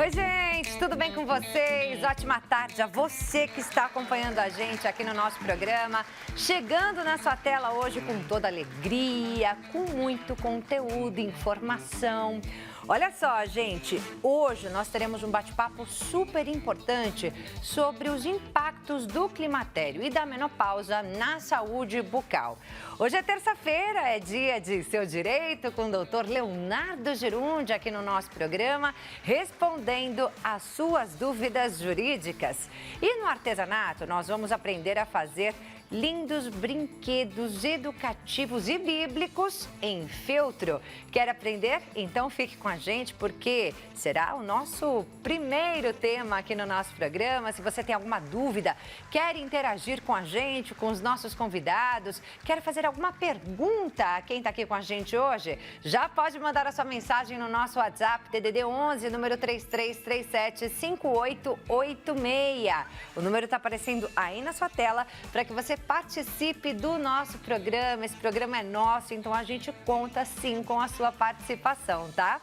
Oi, gente, tudo bem com vocês? Ótima tarde a você que está acompanhando a gente aqui no nosso programa. Chegando na sua tela hoje com toda alegria, com muito conteúdo, informação. Olha só, gente, hoje nós teremos um bate-papo super importante sobre os impactos do climatério e da menopausa na saúde bucal. Hoje é terça-feira, é dia de Seu Direito com o doutor Leonardo Girundi aqui no nosso programa, respondendo às suas dúvidas jurídicas. E no artesanato, nós vamos aprender a fazer lindos brinquedos educativos e bíblicos em feltro. Quer aprender? Então fique com a gente porque será o nosso primeiro tema aqui no nosso programa. Se você tem alguma dúvida, quer interagir com a gente, com os nossos convidados, quer fazer alguma pergunta a quem está aqui com a gente hoje, já pode mandar a sua mensagem no nosso WhatsApp, DDD 11, número 33375886. O número está aparecendo aí na sua tela para que você participe do nosso programa. Esse programa é nosso, então a gente conta sim com a sua participação, tá?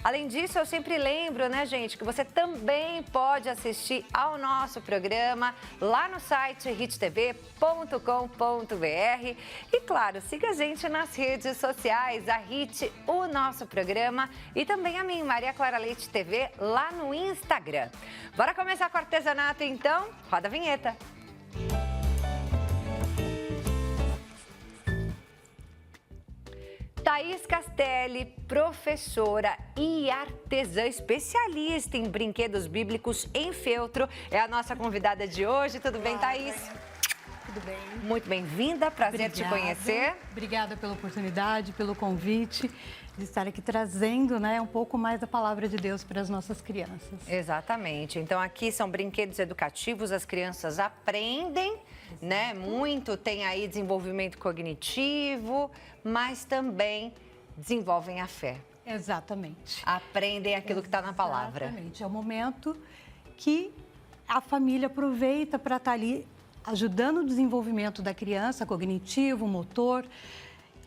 Além disso, eu sempre lembro, né, gente, que você também pode assistir ao nosso programa lá no site hittv.com.br e, claro, siga a gente nas redes sociais, a Hit, o nosso programa e também a mim, Maria Clara Leite TV, lá no Instagram. Bora começar com o artesanato, então? Roda a vinheta. Thaís Castelli, professora e artesã especialista em brinquedos bíblicos em feltro, é a nossa convidada de hoje. Tudo bem, Thaís? Tudo bem. Muito bem-vinda, prazer te conhecer. Obrigada pela oportunidade, pelo convite de estar aqui trazendo, né, um pouco mais da palavra de Deus para as nossas crianças. Exatamente. Então, aqui são brinquedos educativos, as crianças aprendem, né, muito, tem aí desenvolvimento cognitivo, mas também desenvolvem a fé. Exatamente. Aprendem aquilo que está na palavra. Exatamente. É o momento que a família aproveita para estar ali ajudando o desenvolvimento da criança, cognitivo, motor,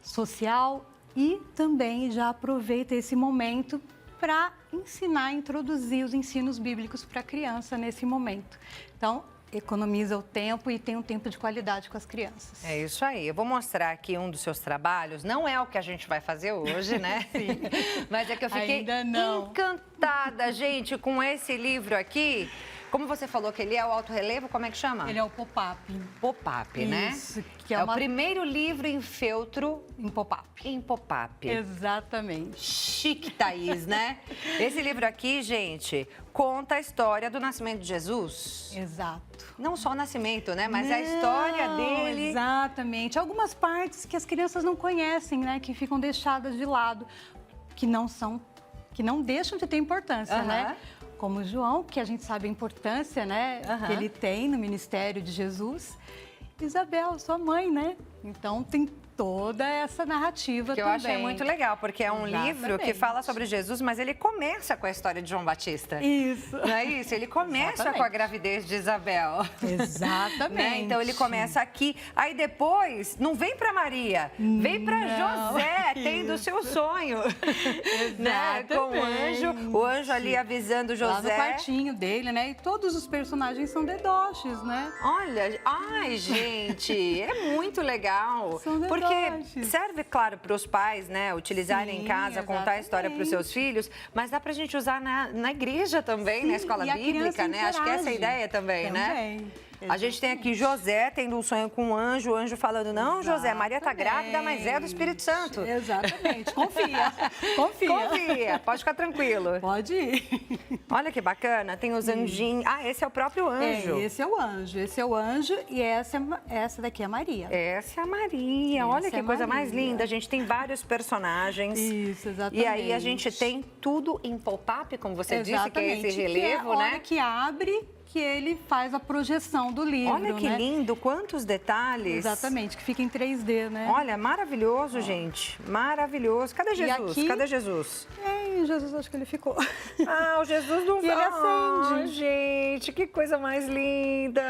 social, e também já aproveita esse momento para ensinar, introduzir os ensinos bíblicos para a criança nesse momento. Então, economiza o tempo e tem um tempo de qualidade com as crianças. É isso aí. Eu vou mostrar aqui um dos seus trabalhos. Não é o que a gente vai fazer hoje, né? Sim. Mas é que eu fiquei Ainda não. encantada, gente, com esse livro aqui. Como você falou que ele é o alto relevo, como é que chama? Ele é o pop-up. Pop-up, né? Isso, que é o primeiro livro em feltro em pop-up. Em pop-up. Exatamente. Chique, Thaís, né? Esse livro aqui, gente, conta a história do nascimento de Jesus. Exato. Não só o nascimento, né? Mas a história dele. Exatamente. Algumas partes que as crianças não conhecem, né? Que ficam deixadas de lado, que não deixam de ter importância, né? Como João, que a gente sabe a importância, né, que ele tem no ministério de Jesus. Isabel, sua mãe, né? Então tem toda essa narrativa que também. eu achei muito legal, porque é um livro que fala sobre Jesus, mas ele começa com a história de João Batista. Isso. Não é isso? Ele começa com a gravidez de Isabel. Exatamente. Né? Então ele começa aqui, aí depois não vem para Maria, vem para José, tendo o seu sonho. Né? Com o anjo ali avisando José. Lá no quartinho dele, né? E todos os personagens são dedoches, né? Olha, ai gente, é muito legal. São dedoches. Porque serve, claro, para os pais, né, utilizarem em casa, contar a história para os seus filhos, mas dá para a gente usar na igreja também, na escola bíblica, né? Acho que essa é a ideia também, né? A gente tem aqui José tendo um sonho com o anjo falando, não, José, Maria está grávida, mas é do Espírito Santo. Exatamente, confia. Confia, pode ficar tranquilo. Pode ir. Olha que bacana, tem os anjinhos. Ah, esse é o próprio anjo. Esse é o anjo e essa daqui é a Maria. Essa é a Maria, olha que coisa mais linda. A gente tem vários personagens. Isso, exatamente. E aí a gente tem tudo em pop-up, como você disse, que é esse relevo, que é a né? hora que abre, que ele faz a projeção do livro. Olha que lindo, quantos detalhes. Exatamente, que fica em 3D, né? Olha, maravilhoso, gente. Maravilhoso. Cadê Jesus? Aqui... Cadê Jesus? Jesus, acho que ele ficou. Ah, o Jesus não... E ele acende. Ah, gente, que coisa mais linda.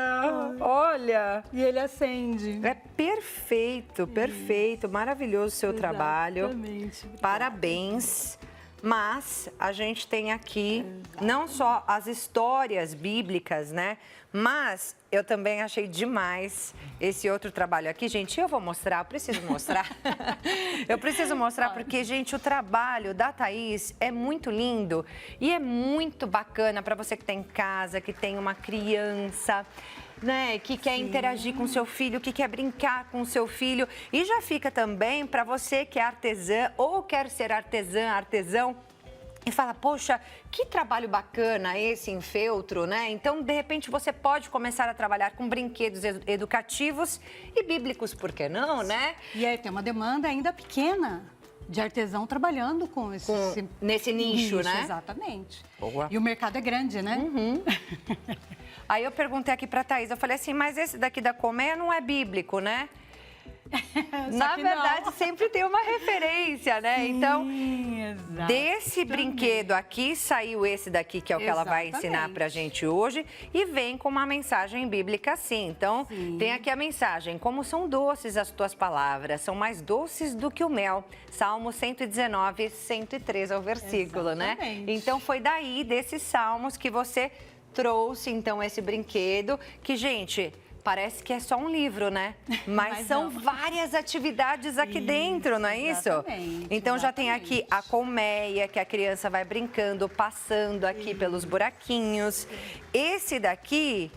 Olha. E ele acende. É perfeito, perfeito. Maravilhoso o seu trabalho. Exatamente. Parabéns. Mas a gente tem aqui não só as histórias bíblicas, né? Mas eu também achei demais esse outro trabalho aqui. Gente, eu vou mostrar, eu preciso mostrar. Eu preciso mostrar porque, gente, o trabalho da Thaís é muito lindo e é muito bacana para você que está em casa, que tem uma criança, né, que quer interagir com seu filho, que quer brincar com seu filho. E já fica também para você que é artesã ou quer ser artesão, e fala, poxa, que trabalho bacana esse em feltro, né? Então, de repente, você pode começar a trabalhar com brinquedos educativos e bíblicos, por que não, né? E aí tem uma demanda ainda pequena de artesão trabalhando com nesse nicho, né? Exatamente. Boa. E o mercado é grande, né? Aí eu perguntei aqui pra Thaís, eu falei assim, mas esse daqui da colmeia não é bíblico, né? Na verdade, sempre tem uma referência, né? Sim, então, exatamente. Desse brinquedo aqui, saiu esse daqui, que é o que ela vai ensinar pra gente hoje. E vem com uma mensagem bíblica, sim. Então, tem aqui a mensagem. Como são doces as tuas palavras, são mais doces do que o mel. Salmo 119, 103 é o versículo, né? Então, foi daí, desses salmos, que você trouxe, então, esse brinquedo. Que, gente... Parece que é só um livro, né? Mas são várias atividades aqui dentro, não é isso? Então já tem aqui a colmeia, que a criança vai brincando, passando aqui pelos buraquinhos. Esse daqui,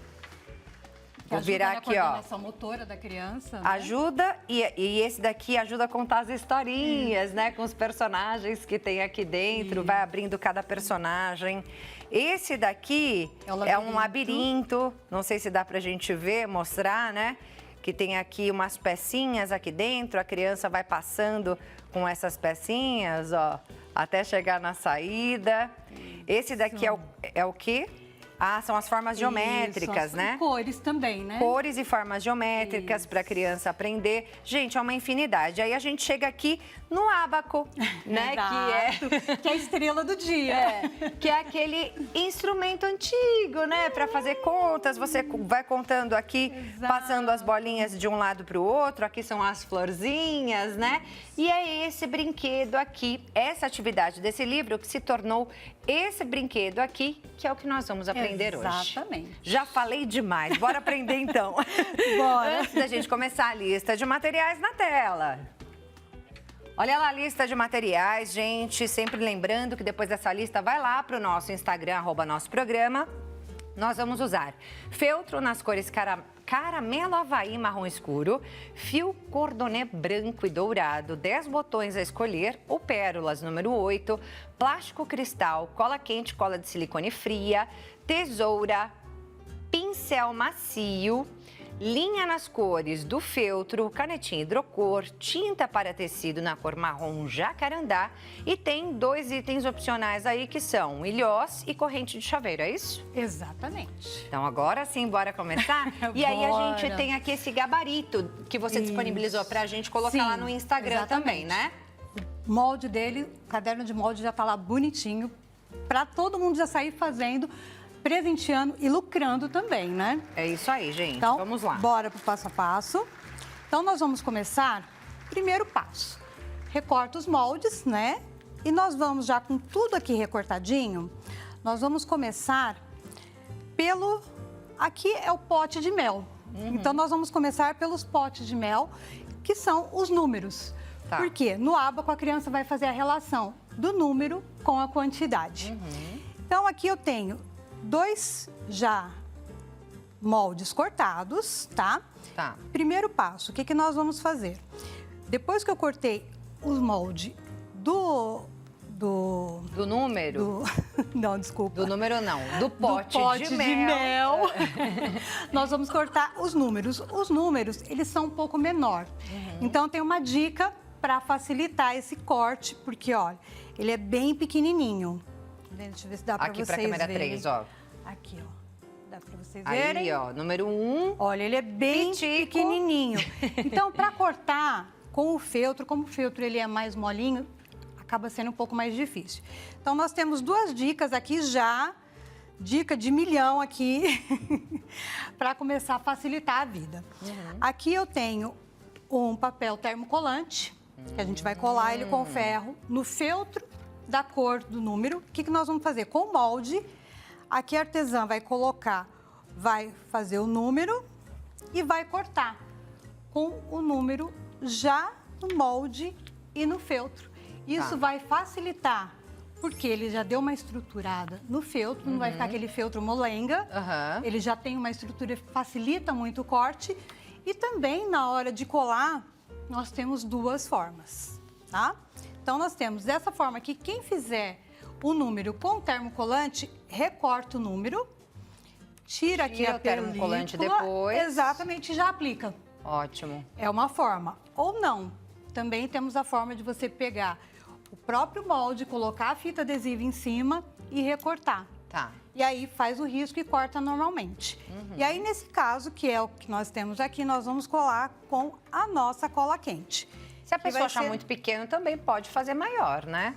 vou virar aqui, ó. A coordenação motora da criança, né? Ajuda, e esse daqui ajuda a contar as historinhas, né? Com os personagens que tem aqui dentro, vai abrindo cada personagem. Esse daqui é um labirinto, não sei se dá pra gente ver, mostrar, né? Que tem aqui umas pecinhas aqui dentro, a criança vai passando com essas pecinhas, ó, até chegar na saída. Esse daqui é o quê? Ah, são as formas geométricas, né? Cores também, né? Cores e formas geométricas para a criança aprender. Gente, é uma infinidade. Aí a gente chega aqui no ábaco, né? Que é a estrela do dia. Que é aquele instrumento antigo, né? Para fazer contas. Você vai contando aqui, passando as bolinhas de um lado para o outro. Aqui são as florzinhas, né? E é esse brinquedo aqui, essa atividade desse livro que se tornou esse brinquedo aqui, que é o que nós vamos aprender hoje. Exatamente. Já falei demais, bora aprender então. Bora. Antes da gente começar a lista de materiais na tela. Olha lá a lista de materiais, gente. Sempre lembrando que depois dessa lista, vai lá para o nosso Instagram, @nosso programa. Nós vamos usar feltro nas cores caramelo havaí marrom escuro, fio cordonê branco e dourado, 10 botões a escolher, ou pérolas número 8, plástico cristal, cola quente, cola de silicone fria, tesoura, pincel macio, linha nas cores do feltro, canetinha hidrocor, tinta para tecido na cor marrom jacarandá e tem 2 itens opcionais aí que são ilhós e corrente de chaveiro, é isso? Exatamente. Então agora sim, bora começar? E aí a gente tem aqui esse gabarito que você disponibilizou pra gente colocar lá no Instagram também, né? O molde dele, o caderno de molde já tá lá bonitinho, para todo mundo já sair fazendo, presenteando e lucrando também, né? É isso aí, gente. Então, vamos lá. Bora pro passo a passo. Então, nós vamos começar, primeiro passo. Recorta os moldes, né? E nós vamos já com tudo aqui recortadinho, nós vamos começar pelo... Aqui é o pote de mel. Então, nós vamos começar pelos potes de mel, que são os números. Tá. Porque no ábaco a criança vai fazer a relação do número com a quantidade. Então, aqui eu tenho 2 já moldes cortados, tá? Tá. Primeiro passo, o que, que nós vamos fazer? Depois que eu cortei os moldes do número? Não, desculpa. Do número não, do pote, de mel. Nós vamos cortar os números. Os números, eles são um pouco menor. Então, tem uma dica para facilitar esse corte, porque, olha, ele é bem pequenininho. Deixa eu ver se dá para vocês verem. Aqui para a câmera 3, ó. Aqui, ó. Dá para vocês verem? Aí, ó, número 1. Olha, ele é bem pequenininho. Então, para cortar com o feltro, como o feltro ele é mais molinho, acaba sendo um pouco mais difícil. Então, nós temos 2 dicas aqui já, dica de milhão aqui, para começar a facilitar a vida. Aqui eu tenho um papel termocolante, que a gente vai colar ele com ferro no feltro da cor do número. O que nós vamos fazer? Com o molde, aqui a artesã vai fazer o número e vai cortar com o número já no molde e no feltro. Isso vai facilitar, porque ele já deu uma estruturada no feltro, não vai ficar aquele feltro molenga. Ele já tem uma estrutura, facilita muito o corte. E também, na hora de colar, nós temos duas formas, tá? Então, nós temos dessa forma aqui, quem fizer o número com termocolante, recorta o número, tira aqui a termocolante película, depois. exatamente, já aplica. Ótimo. É uma forma. Ou não, também temos a forma de você pegar o próprio molde, colocar a fita adesiva em cima e recortar. Tá. E aí faz o risco e corta normalmente. E aí, nesse caso, que é o que nós temos aqui, nós vamos colar com a nossa cola quente. Se a pessoa achar muito pequeno, também pode fazer maior, né?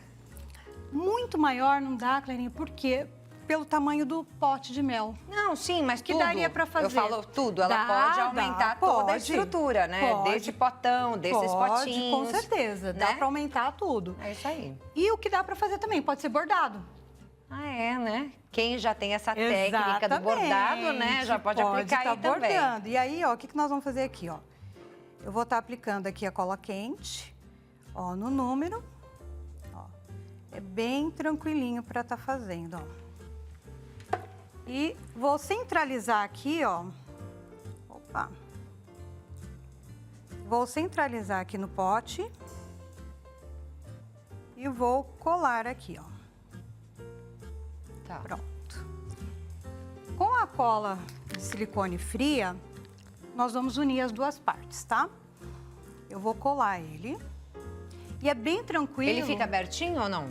Muito maior não dá, Clarinha, porque pelo tamanho do pote de mel. Não, sim, mas Que tudo. daria para fazer? Eu falo tudo, ela pode aumentar toda a estrutura, né? Pode, desse potão, desses potinhos. Com certeza, dá para aumentar tudo. É isso aí. E o que dá para fazer também, pode ser bordado. Ah, é, né? Quem já tem essa técnica do bordado, né? Já pode aplicar aí também. Bordando. E aí, ó, o que nós vamos fazer aqui, ó? Eu vou estar aplicando aqui a cola quente, ó, no número. Ó, é bem tranquilinho para estar fazendo, ó. E vou centralizar aqui, ó. Opa. Vou centralizar aqui no pote. E vou colar aqui, ó. Tá. Pronto. Com a cola de silicone fria, nós vamos unir as duas partes, tá? Eu vou colar ele. E é bem tranquilo. Ele fica abertinho ou não?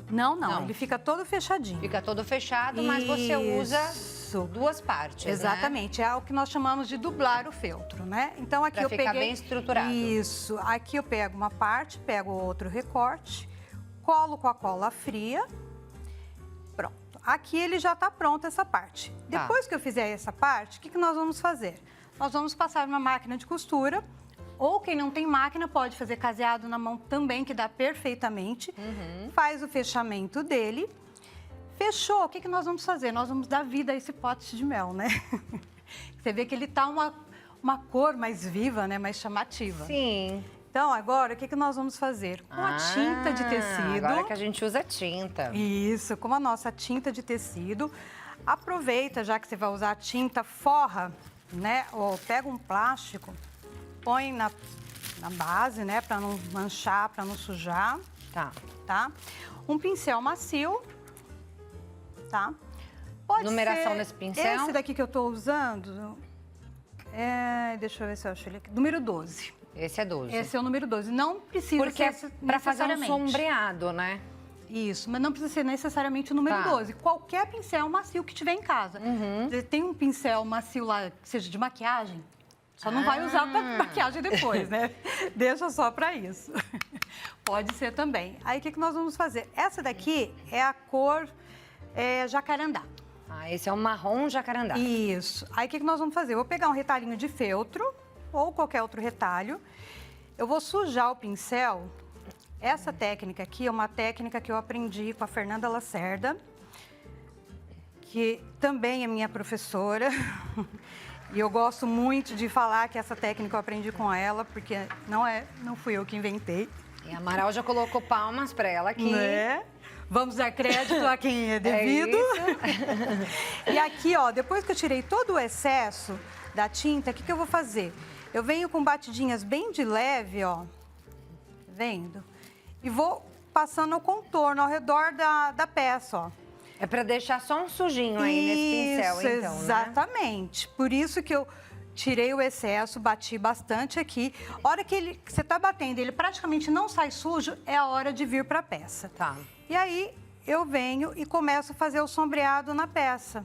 Não. Ele fica todo fechadinho. Fica todo fechado, mas você usa duas partes, exatamente, né? É o que nós chamamos de dublar o feltro, né? Então aqui eu peguei... bem estruturado. Isso. Aqui eu pego uma parte, pego outro recorte, colo com a cola fria. Pronto. Aqui ele já está pronto essa parte. Tá. Depois que eu fizer essa parte, o que nós vamos fazer? Nós vamos passar uma máquina de costura, ou quem não tem máquina pode fazer caseado na mão também, que dá perfeitamente. Faz o fechamento dele. Fechou, o que nós vamos fazer? Nós vamos dar vida a esse pote de mel, né? Você vê que ele tá uma cor mais viva, né? Mais chamativa. Sim. Então, agora, o que nós vamos fazer? Com a tinta de tecido... Agora que a gente usa tinta. Isso, com a nossa tinta de tecido. Aproveita, já que você vai usar a tinta, forra, né? Ou pega um plástico, põe na base, né? Para não manchar, para não sujar. Tá? Um pincel macio, tá? Pode numeração ser nesse pincel? Esse daqui que eu tô usando, deixa eu ver se eu acho ele aqui. Número 12. Esse é 12. Esse é o número 12. Não precisa porque ser para fazer um sombreado, né? Isso, mas não precisa ser necessariamente o número 12. Qualquer pincel macio que tiver em casa. Você tem um pincel macio lá, que seja de maquiagem, só não vai usar para maquiagem depois, né? Deixa só para isso. Pode ser também. Aí, o que nós vamos fazer? Essa daqui é a cor jacarandá. Ah, esse é o marrom jacarandá. Isso. Aí, o que nós vamos fazer? Eu vou pegar um retalhinho de feltro, ou qualquer outro retalho. Eu vou sujar o pincel. Essa técnica aqui é uma técnica que eu aprendi com a Fernanda Lacerda, que também é minha professora. E eu gosto muito de falar que essa técnica eu aprendi com ela, porque não fui eu que inventei. E a Amaral já colocou palmas para ela aqui. Né? Vamos dar crédito a quem é devido. E aqui, ó, depois que eu tirei todo o excesso da tinta, o que eu vou fazer? Eu venho com batidinhas bem de leve, ó, vendo? E vou passando o contorno ao redor da peça, ó. É para deixar só um sujinho aí nesse pincel, então, exatamente. Né? Por isso que eu tirei o excesso, bati bastante aqui. A hora que você tá batendo, ele praticamente não sai sujo, é a hora de vir para a peça. Tá. E aí, eu venho e começo a fazer o sombreado na peça.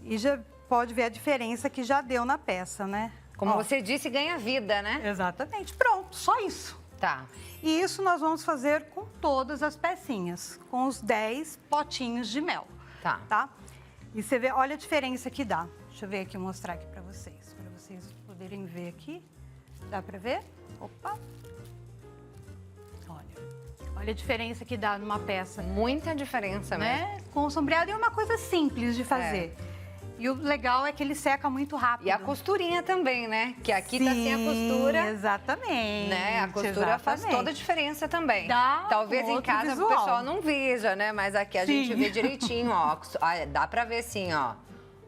E já pode ver a diferença que já deu na peça, né? Como você disse, ganha vida, né? Exatamente. Pronto, só isso. Tá. E isso nós vamos fazer com todas as pecinhas, com os 10 potinhos de mel. Tá? E você vê, olha a diferença que dá. Deixa eu ver aqui, mostrar aqui para vocês poderem ver aqui. Dá para ver? Opa! Olha Olha a diferença que dá numa peça, Muita diferença mesmo. né? Com o sombreado é uma coisa simples de fazer. E o legal é que ele seca muito rápido. E a costurinha também, né? Que aqui tá sem a costura. Exatamente. Né? A costura faz exatamente. toda a diferença também. Dá Talvez um em outro casa visual. o pessoal não veja, né? Mas aqui a gente Sim. vê direitinho, ó. Olha, dá pra ver assim, ó.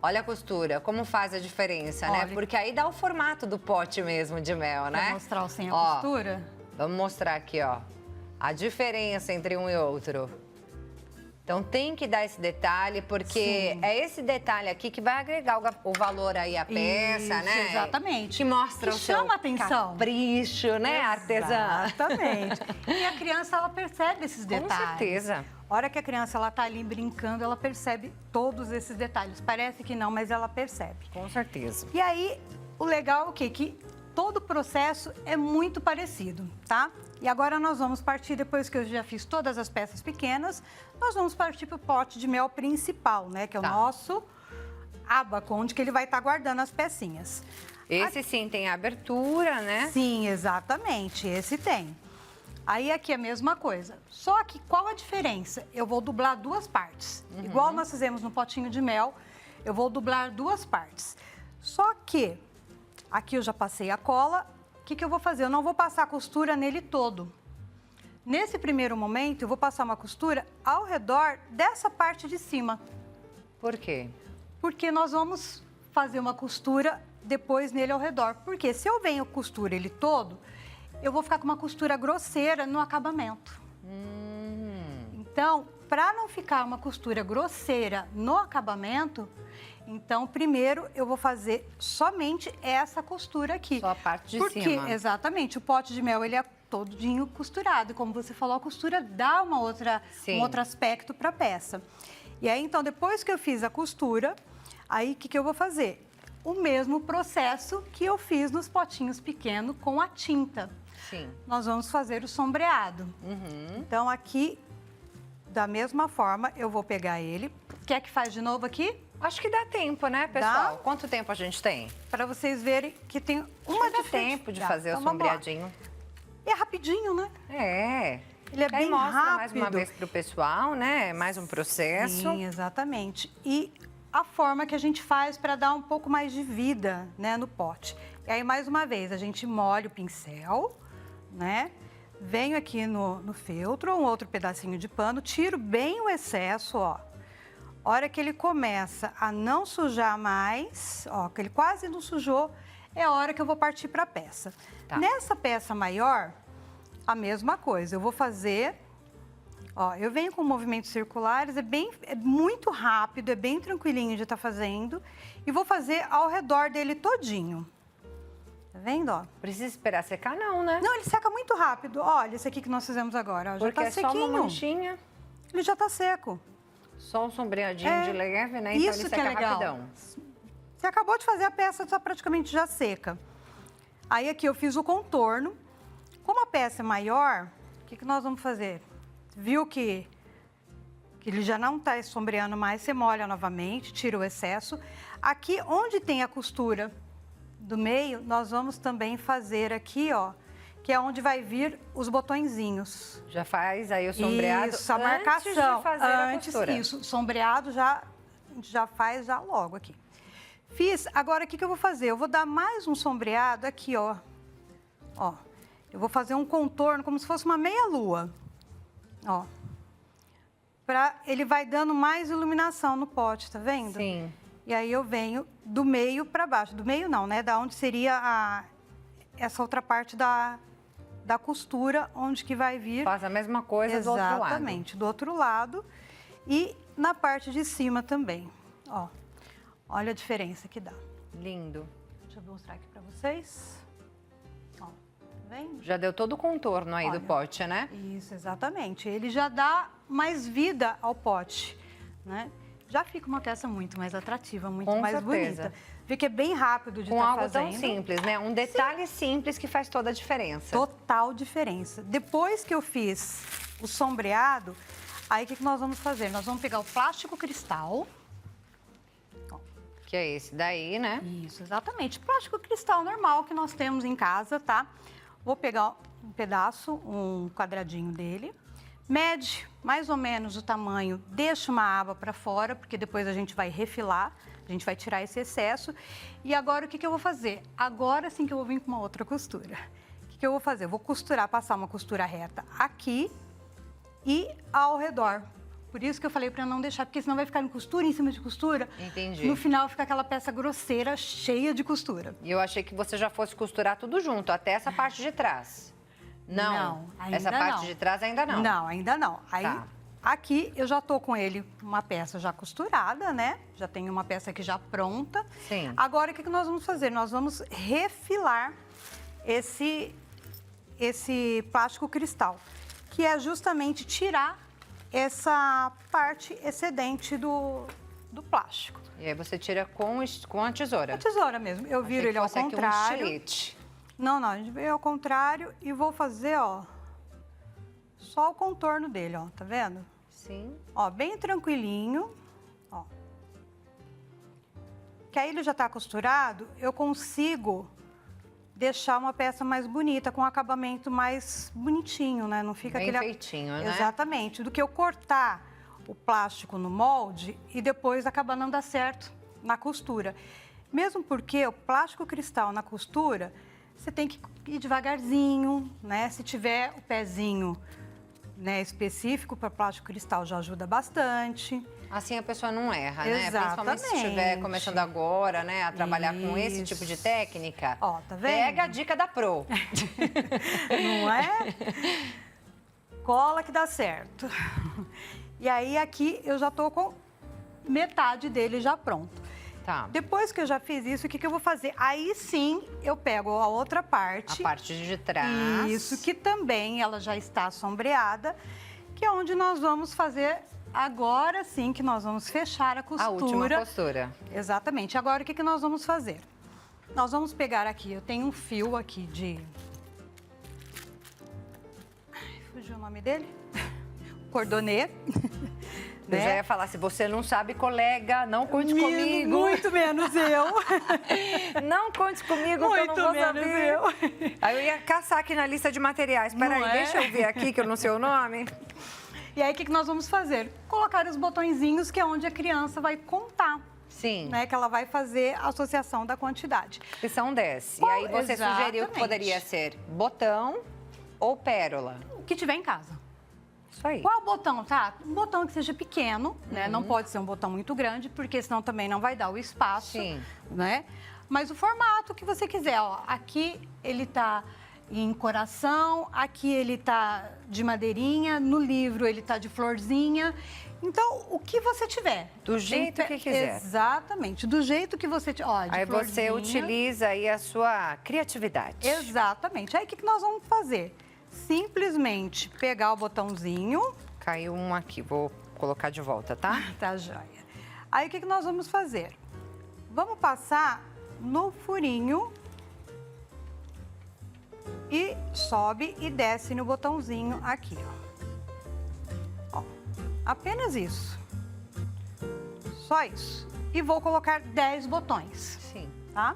Olha a costura, como faz a diferença, né? Olha. Porque aí dá o formato do pote mesmo de mel, né? Quer mostrar o sem a Ó, costura? Vamos mostrar aqui, ó. A diferença entre um e outro. Então tem que dar esse detalhe, porque Sim. é esse detalhe aqui que vai agregar o valor aí à peça, Isso, né? exatamente. Que mostra Que o seu chama atenção. capricho, né, artesã? Exatamente. E a criança, ela percebe esses Com detalhes. certeza. A hora que a criança ela tá ali brincando, ela percebe todos esses detalhes. Parece que não, mas ela percebe. Com certeza. E aí, o legal é o quê? Que todo o processo é muito parecido, tá? E agora nós vamos partir, depois que eu já fiz todas as peças pequenas, nós vamos partir para o pote de mel principal, né? Que é o Tá. nosso ábaco, onde que ele vai estar guardando as pecinhas. Esse sim tem abertura, né? Sim, exatamente, esse tem. Aí aqui é a mesma coisa, só que qual a diferença? Eu vou dublar duas partes. Igual nós fizemos no potinho de mel, eu vou dublar duas partes. Só que aqui eu já passei a cola, o que eu vou fazer? Eu não vou passar a costura nele todo. Nesse primeiro momento, eu vou passar uma costura ao redor dessa parte de cima, Por quê? porque nós vamos fazer uma costura depois nele ao redor. Porque se eu venho costura ele todo, eu vou ficar com uma costura grosseira no acabamento. Então, para não ficar uma costura grosseira no acabamento, então primeiro eu vou fazer somente essa costura aqui. Só a parte de Porque, cima. exatamente, o pote de mel ele é todinho costurado. E como você falou, a costura dá um Sim. outro aspecto para a peça. E aí, então, depois que eu fiz a costura, aí o que eu vou fazer? O mesmo processo que eu fiz nos potinhos pequenos com a tinta. Sim. Nós vamos fazer o sombreado. Então, aqui, da mesma forma, eu vou pegar ele. Quer que faz de novo aqui? Acho que dá tempo, né, pessoal? Quanto tempo a gente tem? Para vocês verem que tem uma Dá diferença. tempo de fazer o Então, vamos lá. sombreadinho. E é rapidinho, né? É. Ele é Aí bem mostra rápido. mais uma vez pro pessoal, né? Mais um processo. Sim, exatamente. E a forma que a gente faz para dar um pouco mais de vida, né, no pote. E aí, mais uma vez, a gente molha o pincel, né? Venho aqui no feltro, um outro pedacinho de pano, tiro bem o excesso, ó. Hora que ele começa a não sujar mais, ó, que ele quase não sujou, é a hora que eu vou partir para a peça. Tá. Nessa peça maior, a mesma coisa. Eu vou fazer, ó, eu venho com movimentos circulares, é muito rápido, é bem tranquilinho de estar fazendo. E vou fazer ao redor dele todinho. Tá vendo, ó? Precisa esperar secar, não, né? Não, ele seca muito rápido. Olha esse aqui que nós fizemos agora, ó, já Porque tá é só uma sequinho. manchinha, Ele já tá seco. só um sombreadinho É, de leve, né? Então isso ele que é seca legal. rapidão. Você acabou de fazer a peça, tá praticamente já seca. Aí aqui eu fiz o contorno. Como a peça é maior, o que nós vamos fazer? Viu que ele já não está sombreando mais, você molha novamente, tira o excesso. Aqui, onde tem a costura do meio, nós vamos também fazer aqui, ó, que é onde vai vir os botõezinhos. Já faz aí o sombreado Isso, a marcação. antes de fazer a Antes, costura. isso, sombreado já faz já logo aqui. Fiz, agora o que eu vou fazer? Eu vou dar mais um sombreado aqui, ó. Ó, eu vou fazer um contorno como se fosse uma meia-lua. Ó. Ele vai dando mais iluminação no pote, tá vendo? Sim. E aí eu venho do meio para baixo. Do meio não, né? Da onde seria essa outra parte da costura, onde que vai vir. Faz a mesma coisa do outro lado. Exatamente, do outro lado. E na parte de cima também, ó. Olha a diferença que dá. Lindo. Deixa eu mostrar aqui para vocês. Ó, tá vendo? Já deu todo o contorno aí Olha. do pote, né? Isso, exatamente. Ele já dá mais vida ao pote, né? Já fica uma peça muito mais atrativa, muito Com mais certeza. bonita. Vê que é bem rápido de Com estar algo fazendo. tão simples, né? Um detalhe simples que faz toda a diferença. Total diferença. Depois que eu fiz o sombreado, aí o que nós vamos fazer? Nós vamos pegar o plástico cristal. Que é esse daí, né? Isso, exatamente. Plástico cristal normal que nós temos em casa, tá? Vou pegar um pedaço, um quadradinho dele. Mede mais ou menos o tamanho, deixa uma aba para fora, porque depois a gente vai refilar, a gente vai tirar esse excesso. E agora o que eu vou fazer? Agora sim que eu vou vir com uma outra costura. O que eu vou fazer? Eu vou costurar, passar uma costura reta aqui e ao redor. Por isso que eu falei para não deixar, porque senão vai ficar em costura, em cima de costura. Entendi. No final fica aquela peça grosseira, cheia de costura. E eu achei que você já fosse costurar tudo junto, até essa parte de trás. Não, ainda essa parte de trás ainda não. Não, ainda não. Aí, Tá. aqui eu já tô com ele uma peça já costurada, né? Já tenho uma peça aqui já pronta. Sim. Agora, o que nós vamos fazer? Nós vamos refilar esse plástico cristal, que é justamente tirar essa parte excedente do plástico. E aí você tira com a tesoura. A tesoura mesmo. Eu viro Achei ele ao que fosse aqui um contrário. estilete. Não, a gente veio ao contrário e vou fazer, ó, só o contorno dele, ó, tá vendo? Sim. Ó, bem tranquilinho, ó. Que aí ele já tá costurado, eu consigo deixar uma peça mais bonita, com um acabamento mais bonitinho, né? Não fica Bem aquele... feitinho, né? Exatamente, do que eu cortar o plástico no molde e depois acabar não dar certo na costura. Mesmo porque o plástico cristal na costura, você tem que ir devagarzinho, né? Se tiver o pezinho, né, específico para plástico cristal, já ajuda bastante. Assim a pessoa não erra, né? Exatamente. Principalmente se estiver começando agora, né, a trabalhar com esse tipo de técnica. Ó, tá vendo? Pega a dica da Pro. Não é? Cola que dá certo. E aí aqui eu já tô com metade dele já pronto. Tá. Depois que eu já fiz isso, o que eu vou fazer? Aí sim eu pego a outra parte. A parte de trás. Isso, que também ela já está sombreada, que é onde nós vamos fazer agora sim, que nós vamos fechar a costura. A última costura. Exatamente. Agora o que nós vamos fazer? Nós vamos pegar aqui, eu tenho um fio aqui de... Ai, fugiu o nome dele? Cordonê. Eu já ia falar, se você não sabe, colega, não conte comigo. Muito menos eu. Não conte comigo, que eu não Muito vou menos saber. eu. Aí eu ia caçar aqui na lista de materiais. Peraí, Não é? deixa eu ver aqui, que eu não sei o nome. E aí, o que nós vamos fazer? Colocar os botõezinhos, que é onde a criança vai contar. Sim. Né, que ela vai fazer a associação da quantidade. Que são 10. E aí você sugeriu que Exatamente. poderia ser botão ou pérola. O que tiver em casa. Isso aí. Qual botão, tá? Um botão que seja pequeno, né? Não pode ser um botão muito grande, porque senão também não vai dar o espaço, Sim. né? Mas o formato que você quiser, ó. Aqui ele tá em coração, aqui ele tá de madeirinha, no livro ele tá de florzinha. Então, o que você tiver. Do jeito que quiser. Exatamente, do jeito que você... Ó, de Aí você florzinha. utiliza aí a sua criatividade. Exatamente. Aí, o que nós vamos fazer? Simplesmente pegar o botãozinho. Caiu um aqui, vou colocar de volta, tá? Tá joia. Aí, o que nós vamos fazer? Vamos passar no furinho e sobe e desce no botãozinho aqui, ó. Ó, apenas isso. Só isso. E vou colocar 10 botões, Sim. tá?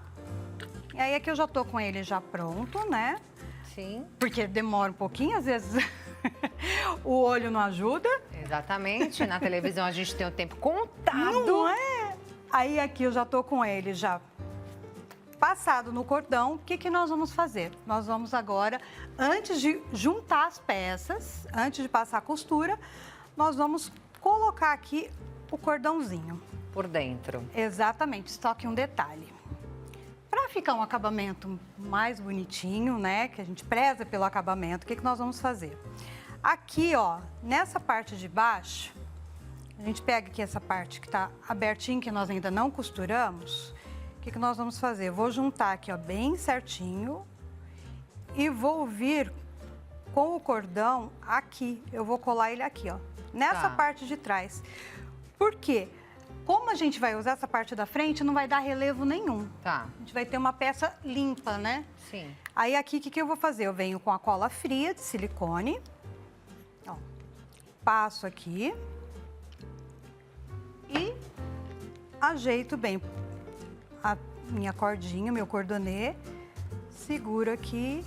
E aí, aqui eu já tô com ele já pronto, né? Sim. Porque demora um pouquinho, às vezes o olho não ajuda. Exatamente. Na televisão a gente tem o tempo contado. Não é? Aí aqui eu já tô com ele já passado no cordão. O que nós vamos fazer? Nós vamos agora, antes de juntar as peças, antes de passar a costura, nós vamos colocar aqui o cordãozinho. Por dentro. Exatamente, só que um detalhe. Para ficar um acabamento mais bonitinho, né, que a gente preza pelo acabamento, o que nós vamos fazer? Aqui, ó, nessa parte de baixo, a gente pega aqui essa parte que tá abertinha, que nós ainda não costuramos. O que nós vamos fazer? Eu vou juntar aqui, ó, bem certinho e vou vir com o cordão aqui. Eu vou colar ele aqui, ó, nessa Tá. parte de trás. Por quê? Como a gente vai usar essa parte da frente, não vai dar relevo nenhum. Tá. A gente vai ter uma peça limpa, né? Sim. Aí aqui, o que eu vou fazer? Eu venho com a cola fria de silicone. Ó, passo aqui. E ajeito bem a minha cordinha, meu cordonê. Seguro aqui,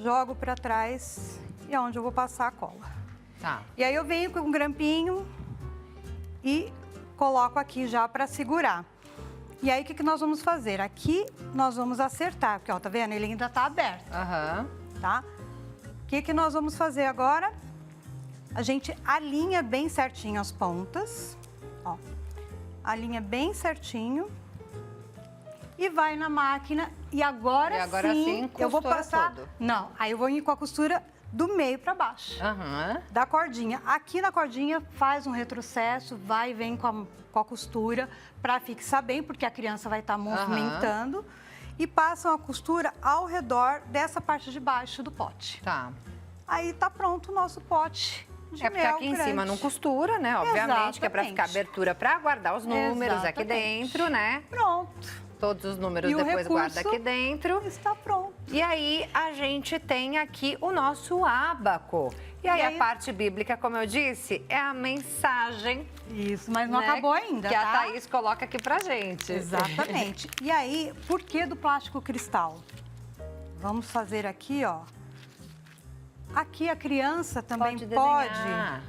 jogo pra trás e é onde eu vou passar a cola. Tá. E aí eu venho com um grampinho e coloco aqui já para segurar. E aí, o que nós vamos fazer? Aqui nós vamos acertar, porque, ó, tá vendo? Ele ainda tá aberto, tá? O que nós vamos fazer agora? A gente alinha bem certinho as pontas, ó. Alinha bem certinho e vai na máquina. E agora sim eu vou passar... Tudo. Não, aí eu vou ir com a costura do meio para baixo, da cordinha. Aqui na cordinha faz um retrocesso, vai e vem com a costura para fixar bem, porque a criança vai estar movimentando. E passam a costura ao redor dessa parte de baixo do pote. Tá. Aí tá pronto o nosso pote de mel porque aqui em cima não costura, né? Obviamente, que é para ficar abertura para guardar os números aqui dentro, né? Pronto. Todos os números E depois guarda aqui dentro. Está pronto. E aí, a gente tem aqui o nosso ábaco. E aí, a parte bíblica, como eu disse, é a mensagem. Isso, mas não acabou ainda, que tá? a Thaís coloca aqui pra gente. Exatamente. E aí, por que do plástico cristal? Vamos fazer aqui, ó. Aqui a criança também pode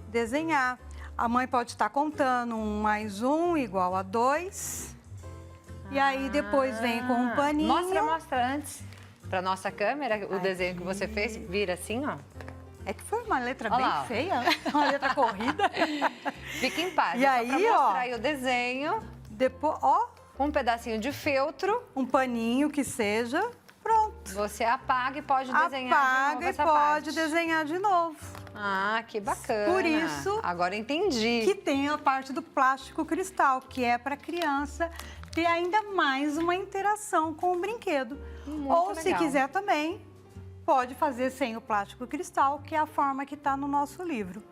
desenhar. A mãe pode estar contando 1 mais 1 igual a 2. E aí depois vem com um paninho. Mostra antes pra nossa câmera o desenho que você fez. Vira assim, ó. É que foi uma letra bem feia, né? Uma letra corrida. Fica em paz. E aí, pra mostrar aí o desenho. Depois, ó. Um pedacinho de feltro. Um paninho que seja. Pronto. Você apaga e pode desenhar de novo Apaga e essa pode parte. desenhar de novo. Ah, que bacana. Por isso... Agora entendi. Que tem a parte do plástico cristal, que é para a criança ter ainda mais uma interação com o brinquedo. Ou, se quiser também, pode fazer sem o plástico cristal, que é a forma que está no nosso livro.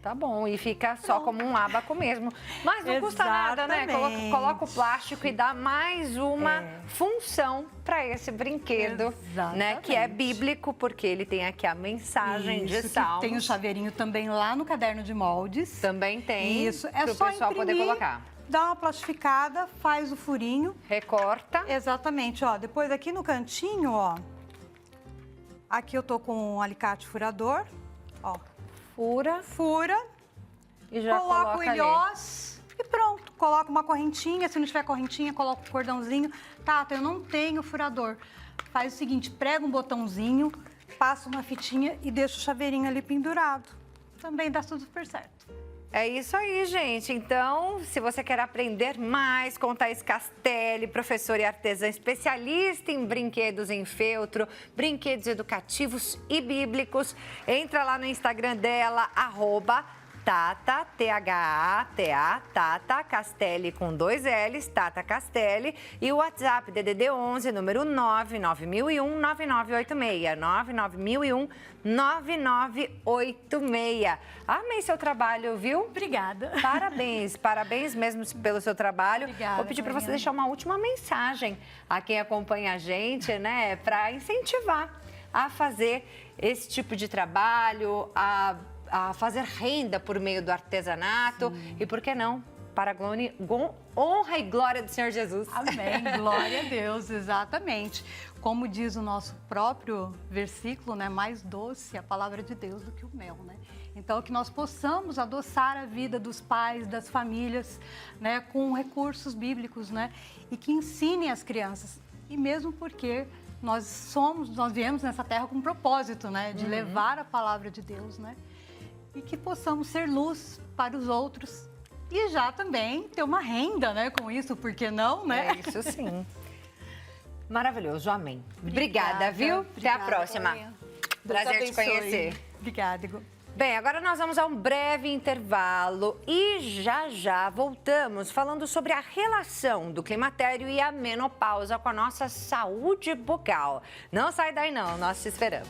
Tá bom, e fica só como um ábaco mesmo. Mas não custa nada, né? Coloca o plástico e dá mais uma função para esse brinquedo, né? Que é bíblico, porque ele tem aqui a mensagem de Salmos. Tem o chaveirinho também lá no caderno de moldes. Também tem. Isso, é pro só pessoal imprimir, poder colocar. Dá uma plastificada, faz o furinho. Recorta. Exatamente, ó. Depois aqui no cantinho, ó. Aqui eu tô com um alicate furador, ó. Fura. E já coloca o ilhós ali. E pronto. Coloca uma correntinha. Se não tiver correntinha, coloca o cordãozinho. Tata, eu não tenho furador. Faz o seguinte, prega um botãozinho, passa uma fitinha e deixa o chaveirinho ali pendurado. Também dá tudo super certo. É isso aí, gente. Então, se você quer aprender mais com Thaís Castelli, professora e artesã especialista em brinquedos em feltro, brinquedos educativos e bíblicos, entra lá no Instagram dela, @Tata, T-H-A-T-A, Tata Castelli com 2 L's, Tata Castelli, e o WhatsApp DDD 11, número 99001-9986, 99001-9986. Amei seu trabalho, viu? Obrigada. Parabéns mesmo pelo seu trabalho. Obrigada. Vou pedir para você deixar uma última mensagem a quem acompanha a gente, né, para incentivar a fazer esse tipo de trabalho, a fazer renda por meio do artesanato. Sim. E por que não? Para a honra e glória do Senhor Jesus. Amém, glória a Deus, exatamente. Como diz o nosso próprio versículo, né? Mais doce a palavra de Deus do que o mel, né? Então, que nós possamos adoçar a vida dos pais, das famílias, né? Com recursos bíblicos, né? E que ensinem as crianças. E mesmo porque nós viemos nessa terra com um propósito, né? De levar a palavra de Deus, né? E que possamos ser luz para os outros e já também ter uma renda, né, com isso, por que não, né? É isso sim. Maravilhoso, amém. Obrigada, viu? Obrigada, até a próxima. Prazer te conhecer. Obrigada, Igor. Bem, agora nós vamos a um breve intervalo e já voltamos falando sobre a relação do climatério e a menopausa com a nossa saúde bucal. Não sai daí não, nós te esperamos.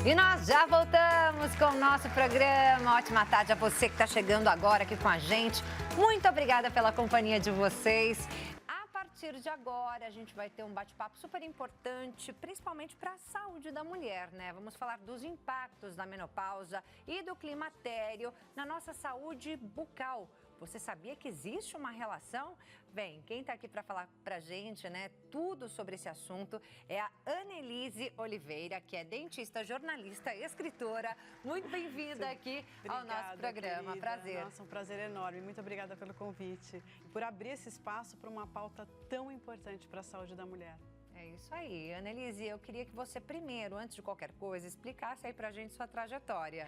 E nós já voltamos com o nosso programa. Ótima tarde a você que está chegando agora aqui com a gente. Muito obrigada pela companhia de vocês. A partir partir de agora, a gente vai ter um bate-papo super importante, principalmente para a saúde da mulher, né? Vamos falar dos impactos da menopausa e do climatério na nossa saúde bucal. Você sabia que existe uma relação? Bem, quem está aqui para falar para a gente, né, tudo sobre esse assunto é a Annelise Oliveira, que é dentista, jornalista, escritora. Muito bem-vinda aqui ao nosso programa. Querida. Prazer. Nossa, um prazer enorme. Muito obrigada pelo convite e por abrir esse espaço para uma pauta tão importante para a saúde da mulher. É isso aí. Annelise, eu queria que você primeiro, antes de qualquer coisa, explicasse aí pra gente sua trajetória.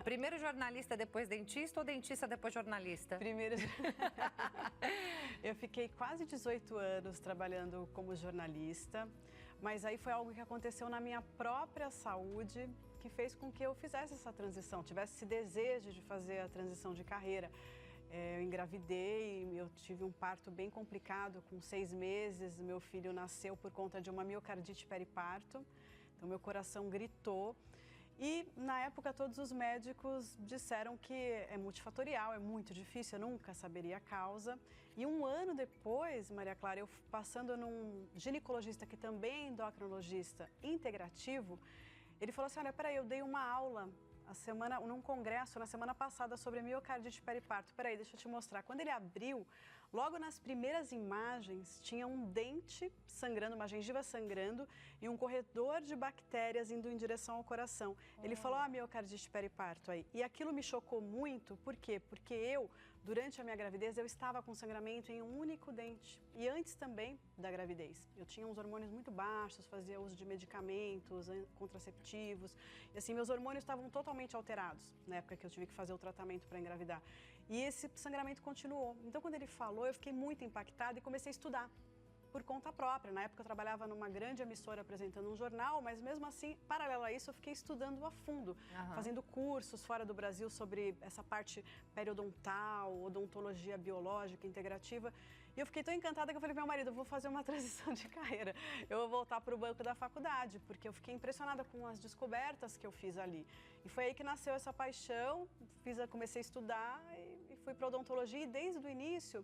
Primeiro jornalista, depois dentista ou dentista, depois jornalista? Primeiro, eu fiquei quase 18 anos trabalhando como jornalista, mas aí foi algo que aconteceu na minha própria saúde que fez com que eu fizesse essa transição, tivesse esse desejo de fazer a transição de carreira. Eu engravidei, eu tive um parto bem complicado, com 6 meses, meu filho nasceu por conta de uma miocardite periparto, então meu coração gritou. E na época todos os médicos disseram que é multifatorial, é muito difícil, eu nunca saberia a causa. E um ano depois, Maria Clara, eu passando num ginecologista que também é endocrinologista integrativo, ele falou assim, olha, peraí, eu dei uma aula num congresso na semana passada sobre miocardite periparto. Peraí, deixa eu te mostrar. Quando ele abriu, logo nas primeiras imagens, tinha um dente sangrando, uma gengiva sangrando e um corredor de bactérias indo em direção ao coração. Ele falou, miocardite periparto aí. E aquilo me chocou muito, por quê? Porque eu, durante a minha gravidez, eu estava com sangramento em um único dente. E antes também da gravidez. Eu tinha uns hormônios muito baixos, fazia uso de medicamentos, contraceptivos. E assim, meus hormônios estavam totalmente alterados na época que eu tive que fazer o tratamento para engravidar. E esse sangramento continuou. Então, quando ele falou, eu fiquei muito impactada e comecei a estudar por conta própria. Na época eu trabalhava numa grande emissora apresentando um jornal, mas mesmo assim, paralelo a isso, eu fiquei estudando a fundo, fazendo cursos fora do Brasil sobre essa parte periodontal, odontologia biológica, integrativa. E eu fiquei tão encantada que eu falei pro meu marido, eu vou fazer uma transição de carreira. Eu vou voltar para o banco da faculdade, porque eu fiquei impressionada com as descobertas que eu fiz ali. E foi aí que nasceu essa paixão, comecei a estudar e fui para odontologia. E desde o início,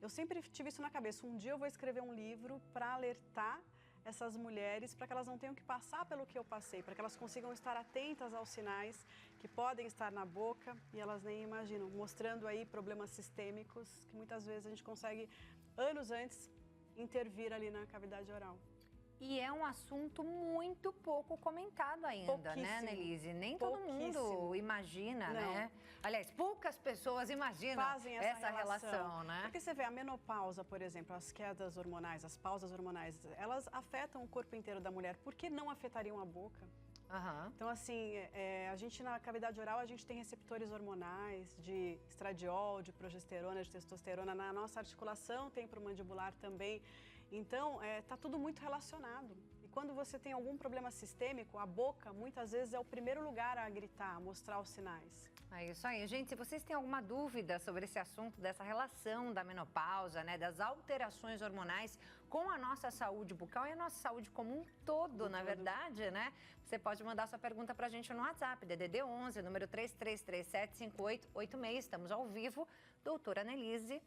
eu sempre tive isso na cabeça. Um dia eu vou escrever um livro para alertar essas mulheres, para que elas não tenham que passar pelo que eu passei, para que elas consigam estar atentas aos sinais que podem estar na boca e elas nem imaginam, mostrando aí problemas sistêmicos que muitas vezes a gente consegue, anos antes, intervir ali na cavidade oral. E é um assunto muito pouco comentado ainda, né, Annelise? Nem todo mundo imagina, né? Aliás, poucas pessoas imaginam fazem essa relação, né? Porque você vê a menopausa, por exemplo, as quedas hormonais, as pausas hormonais, elas afetam o corpo inteiro da mulher. Por que não afetariam a boca? Então, assim, a gente na cavidade oral, a gente tem receptores hormonais de estradiol, de progesterona, de testosterona. Na nossa articulação tem para o mandibular também. Então, tá tudo muito relacionado. E quando você tem algum problema sistêmico, a boca, muitas vezes, é o primeiro lugar a gritar, a mostrar os sinais. É isso aí. Gente, se vocês têm alguma dúvida sobre esse assunto, dessa relação da menopausa, né, das alterações hormonais com a nossa saúde bucal e a nossa saúde como um todo, na verdade, né? Você pode mandar sua pergunta pra gente no WhatsApp, DDD 11, número 33375886. Estamos ao vivo. Doutora Annelise,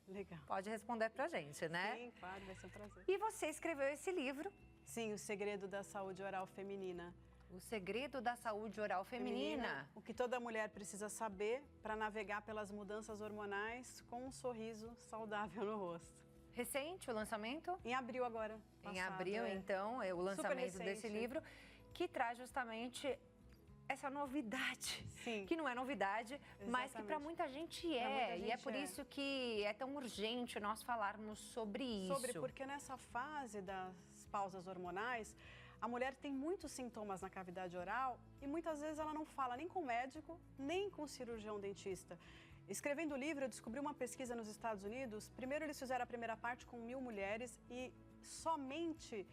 pode responder pra gente, né? Sim, claro, vai ser um prazer. E você escreveu esse livro? Sim, O Segredo da Saúde Oral Feminina. O segredo da saúde oral feminina. O que toda mulher precisa saber para navegar pelas mudanças hormonais com um sorriso saudável no rosto. Recente o lançamento? Em abril agora. Em abril, então, é o lançamento desse livro, que traz justamente essa novidade. Sim. Que não é novidade, exatamente, mas que para muita gente é. E é por isso que é tão urgente nós falarmos sobre isso. Porque nessa fase das pausas hormonais, a mulher tem muitos sintomas na cavidade oral e muitas vezes ela não fala nem com o médico, nem com o cirurgião dentista. Escrevendo o livro, eu descobri uma pesquisa nos Estados Unidos. Primeiro, eles fizeram a primeira parte com 1.000 mulheres e somente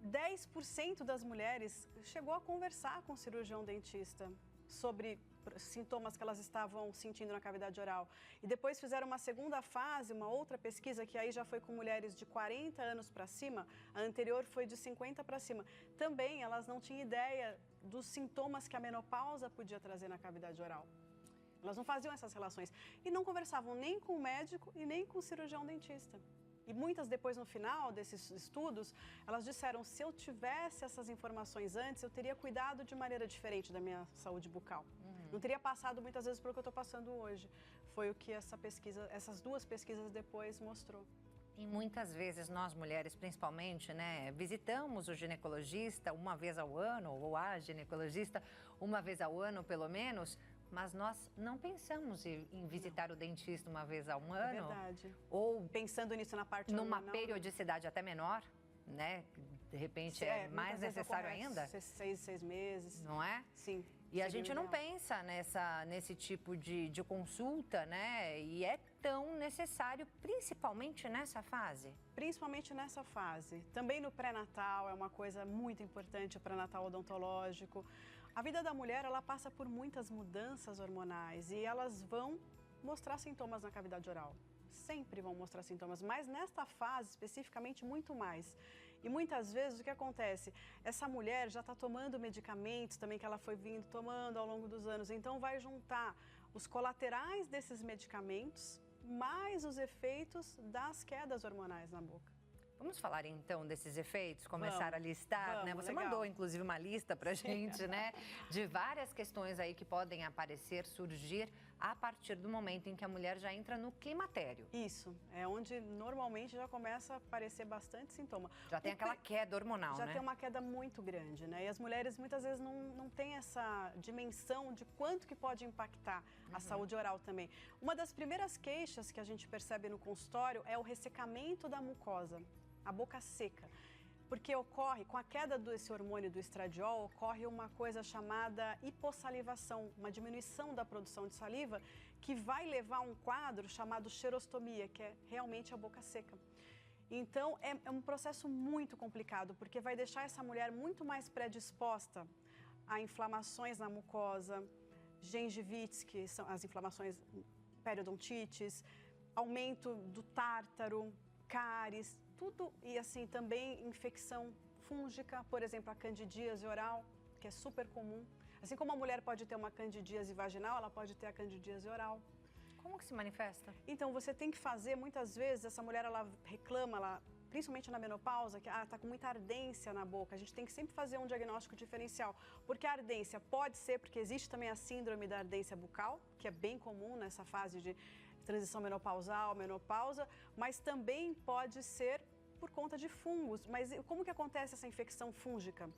10% das mulheres chegou a conversar com o cirurgião dentista sobre sintomas que elas estavam sentindo na cavidade oral. E depois fizeram uma segunda fase, uma outra pesquisa, que aí já foi com mulheres de 40 anos para cima, a anterior foi de 50 para cima. Também elas não tinham ideia dos sintomas que a menopausa podia trazer na cavidade oral. Elas não faziam essas relações e não conversavam nem com o médico e nem com o cirurgião dentista. E muitas depois, no final desses estudos, elas disseram, se eu tivesse essas informações antes, eu teria cuidado de maneira diferente da minha saúde bucal. Não teria passado muitas vezes pelo que eu estou passando hoje. Foi o que essas duas pesquisas depois mostrou. E muitas vezes nós mulheres, principalmente, né, visitamos o ginecologista uma vez ao ano, ou a ginecologista uma vez ao ano, pelo menos, mas nós não pensamos em visitar o dentista uma vez ao ano. É verdade. Ou pensando nisso na parte numa hormonal, periodicidade até menor, né? De repente é mais necessário ainda. 6 meses. Não é? Sim. E a gente não pensa nesse tipo de consulta, né? E é tão necessário, principalmente nessa fase. Principalmente nessa fase. Também no pré-natal é uma coisa muito importante, o pré-natal odontológico. A vida da mulher, ela passa por muitas mudanças hormonais e elas vão mostrar sintomas na cavidade oral. Sempre vão mostrar sintomas, mas nesta fase especificamente muito mais. E muitas vezes o que acontece? Essa mulher já está tomando medicamentos também que ela foi vindo tomando ao longo dos anos, então vai juntar os colaterais desses medicamentos mais os efeitos das quedas hormonais na boca. Vamos falar então desses efeitos, começar a listar, né? Você legal. mandou inclusive uma lista pra gente, né? De várias questões aí que podem aparecer, surgir a partir do momento em que a mulher já entra no climatério. Isso, é onde normalmente já começa a aparecer bastante sintoma. Já tem aquela queda hormonal, já né? tem uma queda muito grande, né? E as mulheres muitas vezes não têm essa dimensão de quanto que pode impactar a saúde oral também. Uma das primeiras queixas que a gente percebe no consultório é o ressecamento da mucosa. A boca seca, porque ocorre, com a queda desse hormônio do estradiol, ocorre uma coisa chamada hipossalivação, uma diminuição da produção de saliva, que vai levar a um quadro chamado xerostomia, que é realmente a boca seca. Então, é um processo muito complicado, porque vai deixar essa mulher muito mais predisposta a inflamações na mucosa, gengivites, que são as inflamações, periodontites, aumento do tártaro, cáries, tudo, e assim também infecção fúngica, por exemplo, a candidíase oral, que é super comum. Assim como a mulher pode ter uma candidíase vaginal, ela pode ter a candidíase oral. Como que se manifesta? Então, você tem que fazer, muitas vezes, essa mulher, ela reclama, principalmente na menopausa, que está com muita ardência na boca. A gente tem que sempre fazer um diagnóstico diferencial, porque a ardência pode ser, porque existe também a síndrome da ardência bucal, que é bem comum nessa fase de transição menopausal, menopausa, mas também pode ser por conta de fungos. Mas como que acontece essa infecção fúngica?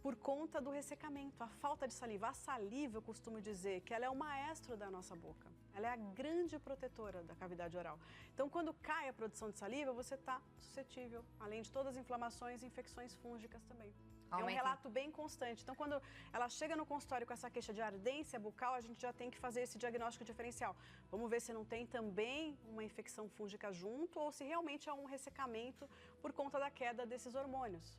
Por conta do ressecamento, a falta de saliva. A saliva, eu costumo dizer que ela é o maestro da nossa boca. Ela é a grande protetora da cavidade oral. Então, quando cai a produção de saliva, você está suscetível, além de todas as inflamações e infecções fúngicas também. É um relato bem constante. Então, quando ela chega no consultório com essa queixa de ardência bucal, a gente já tem que fazer esse diagnóstico diferencial. Vamos ver se não tem também uma infecção fúngica junto ou se realmente é um ressecamento por conta da queda desses hormônios.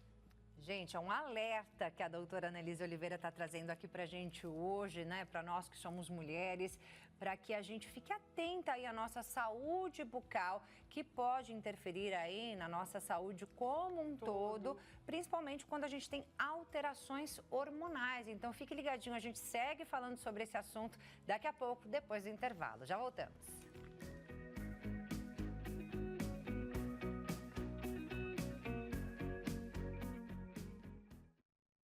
Gente, é um alerta que a doutora Annelise Oliveira está trazendo aqui para a gente hoje, né? Para nós que somos mulheres, para que a gente fique atenta aí à nossa saúde bucal, que pode interferir aí na nossa saúde como um todo, principalmente quando a gente tem alterações hormonais. Então, fique ligadinho, a gente segue falando sobre esse assunto daqui a pouco, depois do intervalo. Já voltamos.